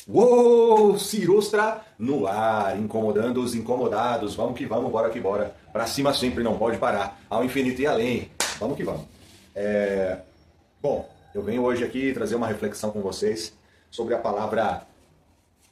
Uou, Cirostra no ar, incomodando os incomodados. Vamos que vamos, bora que bora. Pra cima sempre, não pode parar. Ao infinito e além. Vamos que vamos. Bom, eu venho hoje aqui trazer uma reflexão com vocês sobre a palavra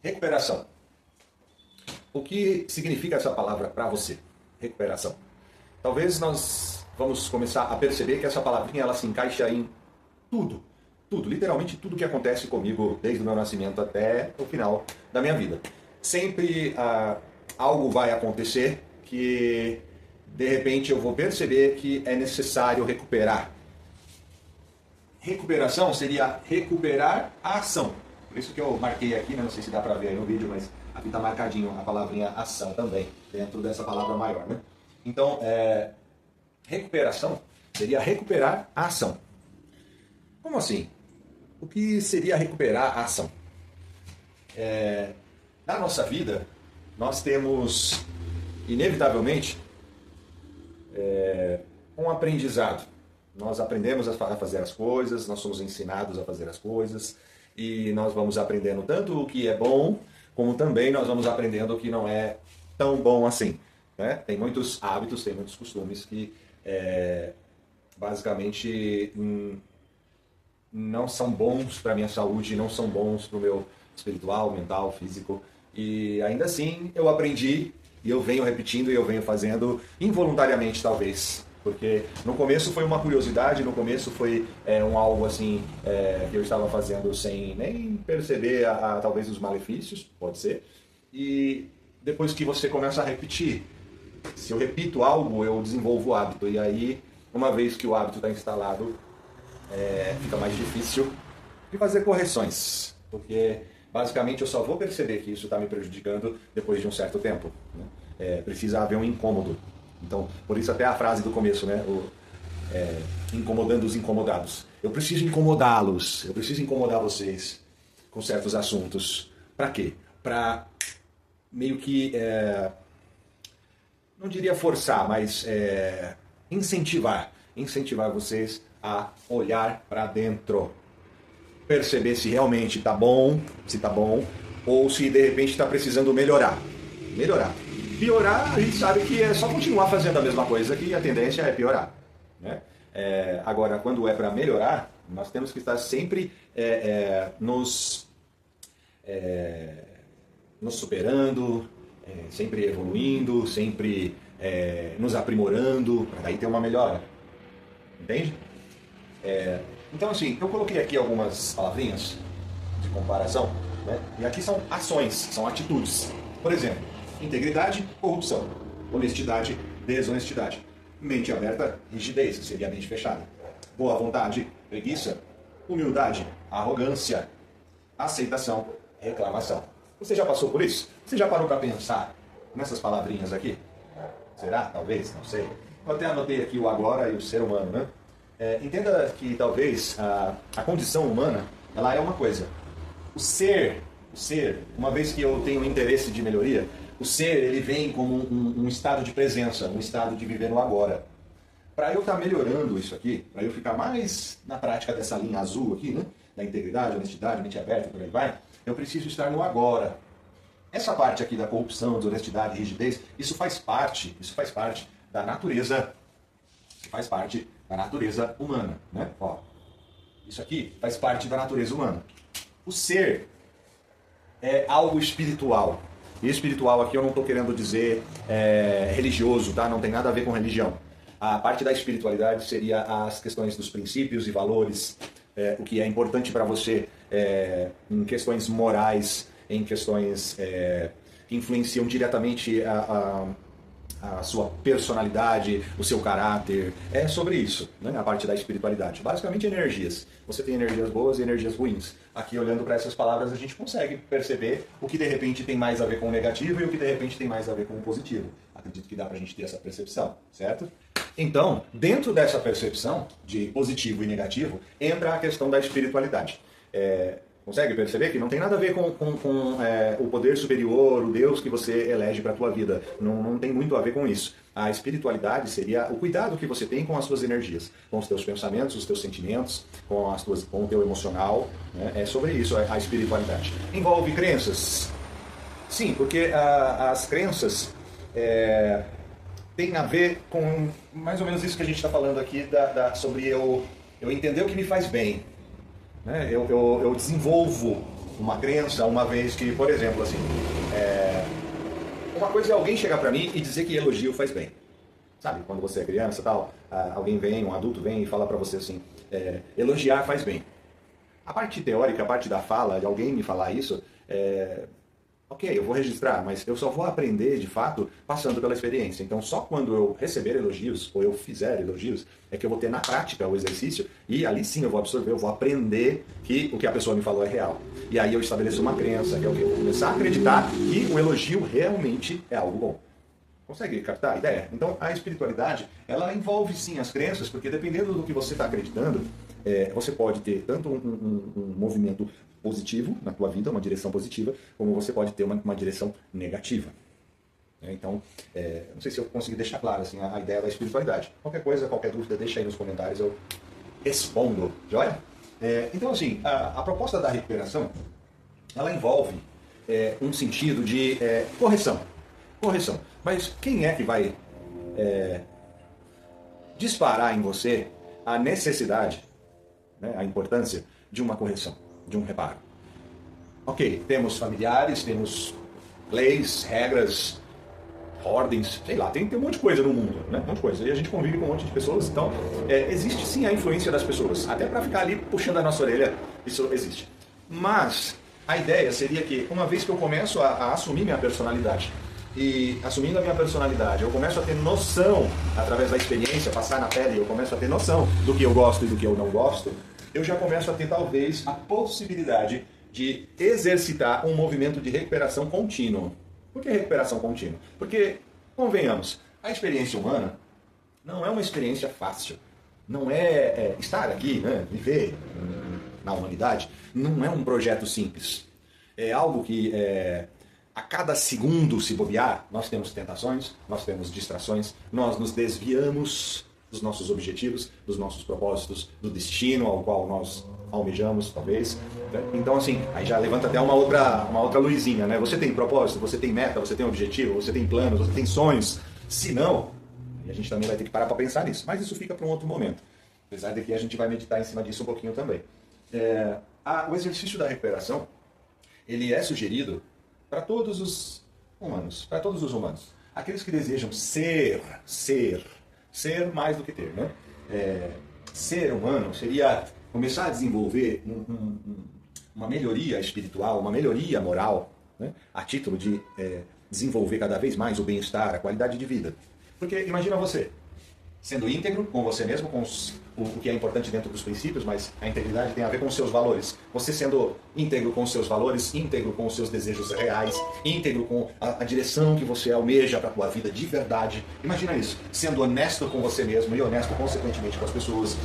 recuperação. O que significa essa palavra para você? Recuperação. Talvez nós vamos começar a perceber que essa palavrinha ela se encaixa em tudo. Tudo, literalmente tudo que acontece comigo desde o meu nascimento até o final da minha vida. Sempre algo vai acontecer que de repente eu vou perceber que é necessário recuperar. Recuperação seria recuperar a ação. Por isso que eu marquei aqui, né? Não sei se dá para ver aí no vídeo, mas aqui está marcadinho a palavrinha ação também, dentro dessa palavra maior, né? Então, recuperação seria recuperar a ação. Como assim? O que seria recuperar a ação? Na nossa vida, nós temos, inevitavelmente, um aprendizado. Nós aprendemos a fazer as coisas, nós somos ensinados a fazer as coisas, e nós vamos aprendendo tanto o que é bom, como também nós vamos aprendendo o que não é tão bom assim, né? Tem muitos hábitos, tem muitos costumes que, basicamente, não são bons para a minha saúde, não são bons para o meu espiritual, mental, físico. E ainda assim eu aprendi e eu venho repetindo e eu venho fazendo involuntariamente talvez. Porque no começo foi uma curiosidade, no começo foi algo assim que eu estava fazendo sem nem perceber talvez os malefícios, pode ser. E depois que você começa a repetir, se eu repito algo, eu desenvolvo o hábito. E aí, uma vez que o hábito está instalado, fica mais difícil de fazer correções, porque basicamente eu só vou perceber que isso está me prejudicando depois de um certo tempo, né? Precisa haver um incômodo. Então, por isso até a frase do começo, né? Incomodando os incomodados. Eu preciso incomodá-los, eu preciso incomodar vocês com certos assuntos. Para quê? Para meio que, não diria forçar, mas incentivar vocês a olhar para dentro, perceber se realmente está bom, se está bom, ou se de repente está precisando melhorar. Piorar, a gente sabe que é só continuar fazendo a mesma coisa, que a tendência é piorar, né? Agora, quando é para melhorar, nós temos que estar sempre nos superando, sempre evoluindo, sempre nos aprimorando, para daí ter uma melhora. Entende? Então, assim, eu coloquei aqui algumas palavrinhas de comparação, né? E aqui são ações, são atitudes. Por exemplo, integridade, corrupção. Honestidade, desonestidade. Mente aberta, rigidez, que seria a mente fechada. Boa vontade, preguiça. Humildade, arrogância. Aceitação, reclamação. Você já passou por isso? Você já parou para pensar nessas palavrinhas aqui? Será? Talvez? Não sei. Eu até anotei aqui o agora e o ser humano, né? Entenda que talvez a condição humana, ela é uma coisa. O ser, uma vez que eu tenho interesse de melhoria, o ser, ele vem como um estado de presença, um estado de viver no agora. Para eu estar melhorando isso aqui, para eu ficar mais na prática dessa linha azul aqui, né? Da integridade, honestidade, mente aberta, por aí vai, eu preciso estar no agora. Essa parte aqui da corrupção, desonestidade, rigidez, isso faz parte da natureza, humana, né? Ó, isso aqui faz parte da natureza humana. O ser é algo espiritual. E espiritual aqui eu não estou querendo dizer religioso, tá? Não tem nada a ver com religião. A parte da espiritualidade seria as questões dos princípios e valores, o que é importante para você em questões morais, em questões que influenciam diretamente a sua personalidade, o seu caráter. É sobre isso, né? A parte da espiritualidade. Basicamente energias. Você tem energias boas e energias ruins. Aqui, olhando para essas palavras, a gente consegue perceber o que de repente tem mais a ver com o negativo e o que de repente tem mais a ver com o positivo. Acredito que dá para a gente ter essa percepção, certo? Então, dentro dessa percepção de positivo e negativo, entra a questão da espiritualidade. Consegue perceber que não tem nada a ver com o poder superior, o Deus que você elege para a tua vida. Não tem muito a ver com isso. A espiritualidade seria o cuidado que você tem com as suas energias, com os teus pensamentos, os teus sentimentos, com o teu emocional. Né? É sobre isso a espiritualidade. Envolve crenças? Sim, porque as crenças têm a ver com mais ou menos isso que a gente está falando aqui sobre eu entender o que me faz bem. Né? Eu desenvolvo uma crença uma vez que, por exemplo, assim, uma coisa é alguém chegar para mim e dizer que elogio faz bem. Sabe, quando você é criança e tal, alguém vem, um adulto vem e fala para você assim, elogiar faz bem. A parte teórica, a parte da fala, de alguém me falar isso, ok, eu vou registrar, mas eu só vou aprender de fato passando pela experiência. Então só quando eu receber elogios, ou eu fizer elogios, é que eu vou ter na prática o exercício, e ali sim eu vou absorver, eu vou aprender que o que a pessoa me falou é real. E aí eu estabeleço uma crença, que é o quê? Eu vou começar a acreditar que o elogio realmente é algo bom. Consegue captar a ideia? Então a espiritualidade, ela envolve sim as crenças, porque dependendo do que você está acreditando, você pode ter tanto um movimento positivo na tua vida, uma direção positiva, como você pode ter uma direção negativa. Então, não sei se eu consegui deixar claro assim, a ideia da espiritualidade. Qualquer coisa, qualquer dúvida, deixa aí nos comentários, eu respondo. Joia? Então, assim, a proposta da recuperação, ela envolve um sentido de correção. Correção. Mas quem é que vai disparar em você a necessidade, né, a importância de uma correção, de um reparo? Ok, temos familiares, temos leis, regras, ordens, sei lá, tem um monte de coisa no mundo, né? Um monte de coisa. E a gente convive com um monte de pessoas, então existe sim a influência das pessoas. Até para ficar ali puxando a nossa orelha, isso existe. Mas a ideia seria que, uma vez que eu começo a assumir minha personalidade, e assumindo a minha personalidade, eu começo a ter noção, através da experiência, passar na pele, eu começo a ter noção do que eu gosto e do que eu não gosto, eu já começo a ter talvez a possibilidade de exercitar um movimento de recuperação contínuo. Por que recuperação contínua? Porque, convenhamos, a experiência humana não é uma experiência fácil. Não estar aqui, né, viver na humanidade, não é um projeto simples. É algo que a cada segundo, se bobear, nós temos tentações, nós temos distrações, nós nos desviamos dos nossos objetivos, dos nossos propósitos, do destino ao qual nós almejamos, talvez. Então, assim, aí já levanta até uma outra luzinha, né? Você tem propósito, você tem meta, você tem objetivo, você tem planos, você tem sonhos. Se não, a gente também vai ter que parar para pensar nisso. Mas isso fica para um outro momento. Apesar de que a gente vai meditar em cima disso um pouquinho também. O exercício da recuperação, ele é sugerido para todos os humanos, aqueles que desejam ser mais do que ter, né? Ser humano seria começar a desenvolver uma melhoria espiritual, uma melhoria moral, né? A título de desenvolver cada vez mais o bem-estar, a qualidade de vida. Porque imagina você, sendo íntegro com você mesmo, com o que é importante dentro dos princípios, mas a integridade tem a ver com os seus valores. Você sendo íntegro com os seus valores, íntegro com os seus desejos reais, íntegro com a direção que você almeja para a tua vida de verdade. Imagina isso, sendo honesto com você mesmo e honesto consequentemente com as pessoas,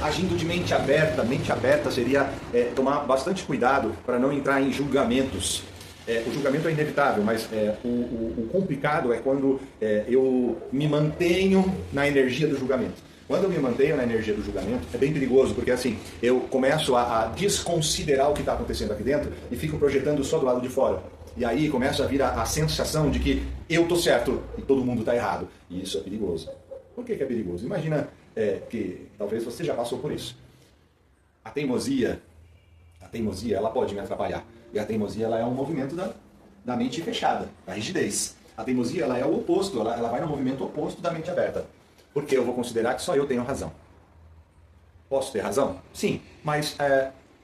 agindo de mente aberta. Mente aberta seria tomar bastante cuidado para não entrar em julgamentos. O julgamento é inevitável, mas o complicado é quando eu me mantenho na energia do julgamento. Quando eu me mantenho na energia do julgamento, é bem perigoso, porque assim, eu começo a desconsiderar o que está acontecendo aqui dentro e fico projetando só do lado de fora. E aí começa a vir a sensação de que eu estou certo e todo mundo está errado. E isso é perigoso. Por que é perigoso? Imagina que talvez você já passou por isso. A teimosia, ela pode me atrapalhar. E a teimosia, ela é um movimento da mente fechada, da rigidez. A teimosia, ela é o oposto, ela vai no movimento oposto da mente aberta. Porque eu vou considerar que só eu tenho razão. Posso ter razão? Sim, mas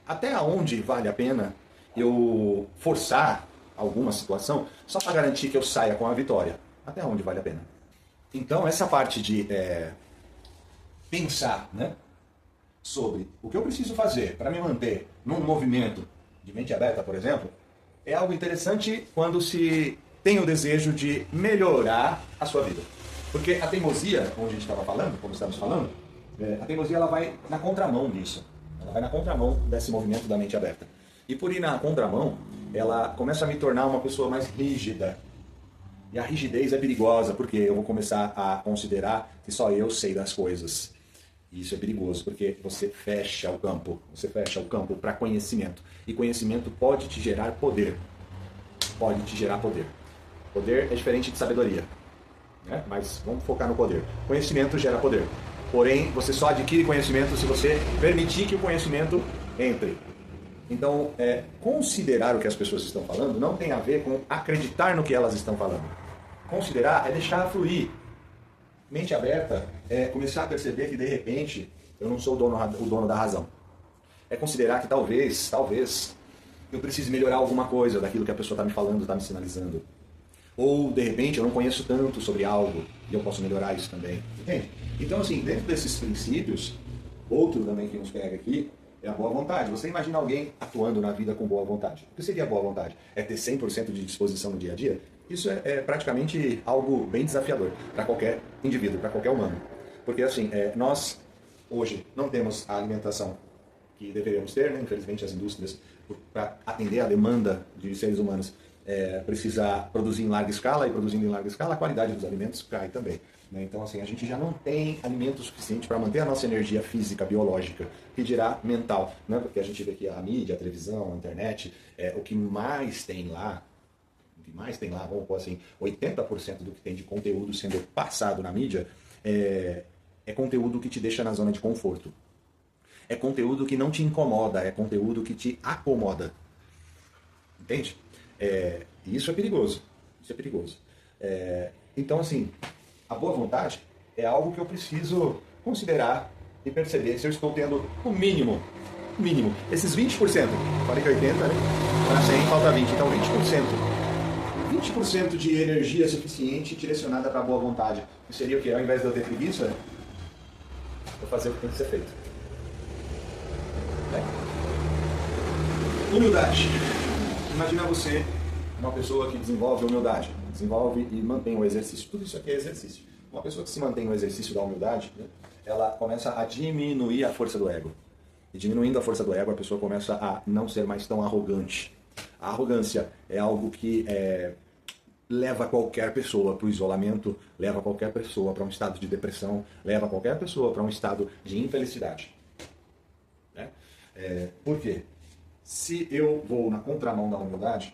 até onde vale a pena eu forçar alguma situação só para garantir que eu saia com a vitória? Até onde vale a pena? Então, essa parte de pensar, né, sobre o que eu preciso fazer para me manter num movimento de mente aberta, por exemplo, é algo interessante quando se tem o desejo de melhorar a sua vida. Porque a teimosia, como a gente estava falando, como estamos falando, a teimosia ela vai na contramão disso. Ela vai na contramão desse movimento da mente aberta. E por ir na contramão, ela começa a me tornar uma pessoa mais rígida. E a rigidez é perigosa, porque eu vou começar a considerar que só eu sei das coisas. E isso é perigoso, porque você fecha o campo. Você fecha o campo para conhecimento. E conhecimento pode te gerar poder. Pode te gerar poder. Poder é diferente de sabedoria, né? Mas vamos focar no poder. Conhecimento gera poder. Porém, você só adquire conhecimento se você permitir que o conhecimento entre. Então, considerar o que as pessoas estão falando não tem a ver com acreditar no que elas estão falando. Considerar é deixar fluir. Mente aberta é começar a perceber que, de repente, eu não sou o dono da razão. É considerar que talvez, eu precise melhorar alguma coisa daquilo que a pessoa está me falando, está me sinalizando. Ou, de repente, eu não conheço tanto sobre algo e eu posso melhorar isso também. Entende? Então, assim, dentro desses princípios, outro também que nos pega aqui é a boa vontade. Você imagina alguém atuando na vida com boa vontade. O que seria boa vontade? É ter 100% de disposição no dia a dia? Isso é praticamente algo bem desafiador para qualquer indivíduo, para qualquer humano. Porque, assim, nós, hoje, não temos a alimentação que deveríamos ter, né? Infelizmente, as indústrias, para atender a demanda de seres humanos, precisa produzir em larga escala, e produzindo em larga escala, a qualidade dos alimentos cai também. Né? Então, assim, a gente já não tem alimento suficiente para manter a nossa energia física, biológica, que dirá mental. Né? Porque a gente vê que a mídia, a televisão, a internet, o que mais tem lá, vamos pôr assim, 80% do que tem de conteúdo sendo passado na mídia é conteúdo que te deixa na zona de conforto. É conteúdo que não te incomoda, é conteúdo que te acomoda. Entende? E isso é perigoso. Isso é perigoso. Então, assim, a boa vontade é algo que eu preciso considerar e perceber se eu estou tendo o mínimo. Esses 20%, falei que 80%, né? Para 100 falta 20%, então 20% de energia suficiente direcionada para a boa vontade. Que seria o quê? Ao invés de eu ter preguiça, eu fazer o que tem que ser feito. Humildade. Imagina você, uma pessoa que desenvolve humildade, desenvolve e mantém o exercício. Tudo isso aqui é exercício. Uma pessoa que se mantém no exercício da humildade, né, ela começa a diminuir a força do ego. E diminuindo a força do ego, a pessoa começa a não ser mais tão arrogante. A arrogância é algo que leva qualquer pessoa para o isolamento, leva qualquer pessoa para um estado de depressão, leva qualquer pessoa para um estado de infelicidade. Né? Por quê? Se eu vou na contramão da humildade,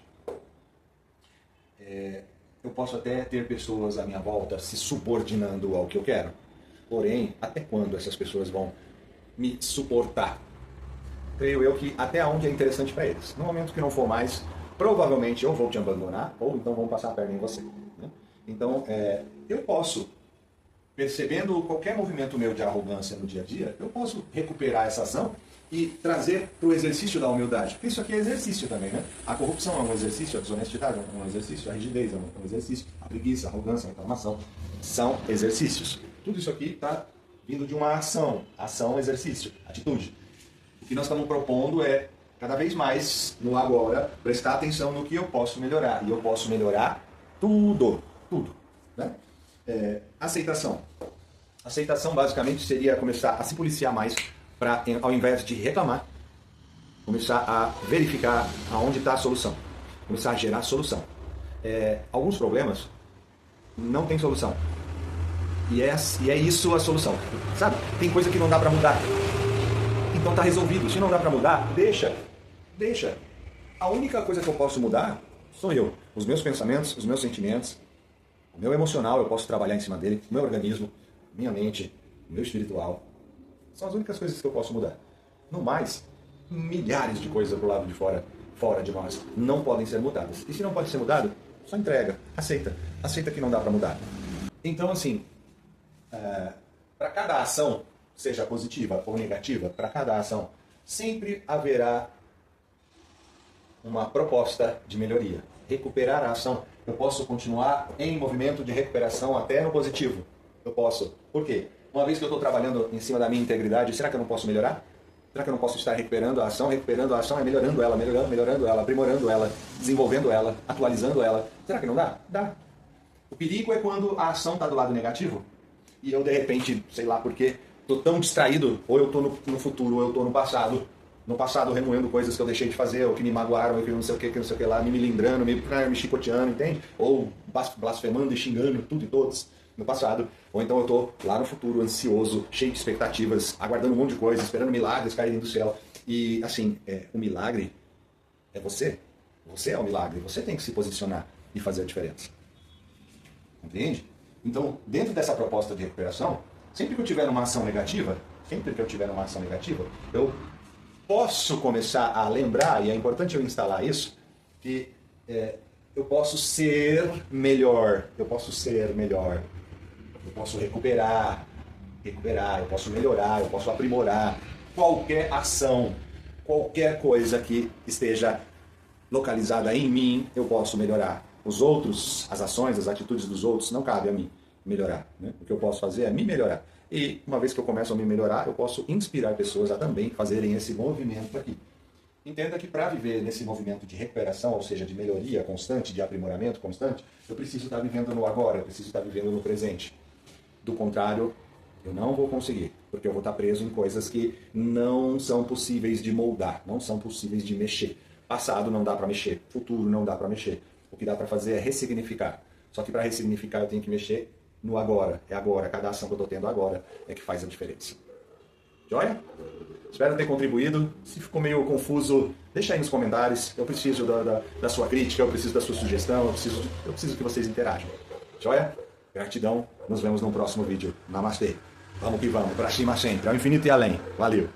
eu posso até ter pessoas à minha volta se subordinando ao que eu quero. Porém, até quando essas pessoas vão me suportar? Creio eu que até onde é interessante para eles. No momento que não for mais, provavelmente eu vou te abandonar, ou então vão passar a perna em você. Né? Então, eu posso, percebendo qualquer movimento meu de arrogância no dia a dia, eu posso recuperar essa ação e trazer para o exercício da humildade. Porque isso aqui é exercício também, né? A corrupção é um exercício, a desonestidade é um exercício, a rigidez é um exercício, a preguiça, a arrogância, a reclamação são exercícios. Tudo isso aqui está vindo de uma ação, exercício, atitude. O que nós estamos propondo é, cada vez mais, no agora, prestar atenção no que eu posso melhorar. E eu posso melhorar tudo. Né? Aceitação. Aceitação, basicamente, seria começar a se policiar mais para, ao invés de reclamar, começar a verificar aonde está a solução. Começar a gerar solução. Alguns problemas não tem solução. E é isso a solução. Sabe? Tem coisa que não dá para mudar. Então está resolvido. Se não dá para mudar, deixa. A única coisa que eu posso mudar sou eu. Os meus pensamentos, os meus sentimentos, o meu emocional, eu posso trabalhar em cima dele, o meu organismo, minha mente, o meu espiritual. São as únicas coisas que eu posso mudar. No mais, milhares de coisas do lado de fora de nós, não podem ser mudadas. E se não pode ser mudado, só entrega, aceita. Aceita que não dá para mudar. Então, assim, para cada ação, seja positiva ou negativa, para cada ação, sempre haverá uma proposta de melhoria. Recuperar a ação. Eu posso continuar em movimento de recuperação até no positivo. Eu posso. Por quê? Uma vez que eu estou trabalhando em cima da minha integridade, será que eu não posso melhorar? Será que eu não posso estar recuperando a ação? Recuperando a ação é melhorando ela, aprimorando ela, desenvolvendo ela, atualizando ela. Será que não dá? Dá. O perigo é quando a ação está do lado negativo e eu, de repente, sei lá por quê, estou tão distraído, ou eu estou no futuro, ou eu estou no passado, no passado remoendo coisas que eu deixei de fazer, ou que me magoaram, ou que não sei o que lá, me melindrando, me chicoteando, entende? Ou blasfemando e xingando tudo e todos no passado. Ou então eu tô lá no futuro, ansioso, cheio de expectativas, aguardando um monte de coisa, esperando milagres caírem do céu. E assim, o milagre é você. Você é o milagre, você tem que se posicionar e fazer a diferença. Entende? Então, dentro dessa proposta de recuperação, sempre que eu tiver uma ação negativa, eu posso começar a lembrar, e é importante eu instalar isso, que eu posso ser melhor, eu posso recuperar, eu posso melhorar, eu posso aprimorar qualquer ação, qualquer coisa que esteja localizada em mim, eu posso melhorar. Os outros, as ações, as atitudes dos outros, não cabe a mim melhorar. Né? O que eu posso fazer é me melhorar. E uma vez que eu começo a me melhorar, eu posso inspirar pessoas a também fazerem esse movimento aqui. Entenda que para viver nesse movimento de recuperação, ou seja, de melhoria constante, de aprimoramento constante, eu preciso estar vivendo no agora, eu preciso estar vivendo no presente. Do contrário, eu não vou conseguir, porque eu vou estar preso em coisas que não são possíveis de moldar, não são possíveis de mexer. Passado não dá para mexer, futuro não dá para mexer. O que dá para fazer é ressignificar. Só que para ressignificar eu tenho que mexer no agora. É agora, cada ação que eu estou tendo agora é que faz a diferença. Joia? Espero ter contribuído. Se ficou meio confuso, deixa aí nos comentários. Eu preciso da sua crítica, eu preciso da sua sugestão, eu preciso que vocês interajam. Joia? Gratidão. Nos vemos no próximo vídeo. Namastê. Vamos que vamos. Pra cima sempre. Ao infinito e além. Valeu.